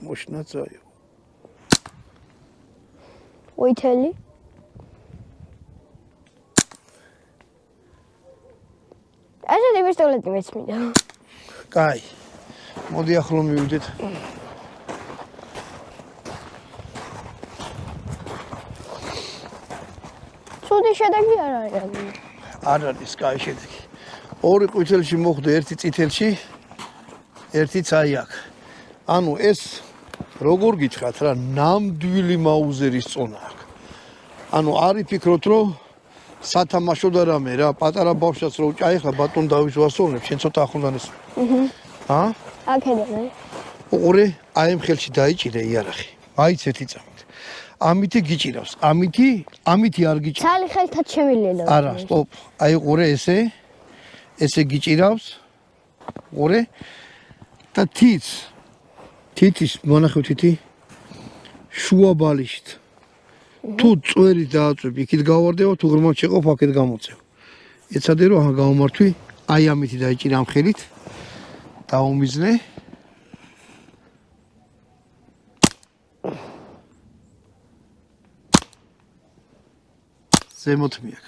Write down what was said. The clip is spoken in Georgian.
მოშნაცაიო. ვითელი. ასე პისტოლეტი მეცმინდა. კაი. მოდი ახლა მივიდეთ. ცუდი შედეგი არ არის. არ არის კაი შედეგი. ორი ყვითელში მოხვდა, ერთი წითელში, ერთიც აი აქ. ანუ ეს როგორ გითხრათ რა, ნამდვილი მაუზერის წონა აქვს. ანუ არ იფიქროთ, რომ სათამაშო და რამე რა, პატარა ბავშვს რო ჭაიხლა ბატონ დავის ვასწავლებ, შენ ცოტა ახლანდან ეს. ჰა? აქედან. ორი აი ამ ხელში დაიჭირე იარაღი. მაიც ერთი წამით. ამითი გიჭირავს, ამითი არ გიჭირავს. ცალი ხელთაც შემილია და. არა, სტოპ. აი ორი ესე გიჭირავს. ორი და თითის მონახევ თითი შუა ბალიშით. თუ წვერი დააწვევ, იქით გავარდება, თუ ღრმად შეყობ, აქეთ გამოწევ. ეცადე რომ აჰა გავმართვი, აი ამითი დაიჭირე ამ ხელით. დაუმიზნე. ზემოთ მიაქ.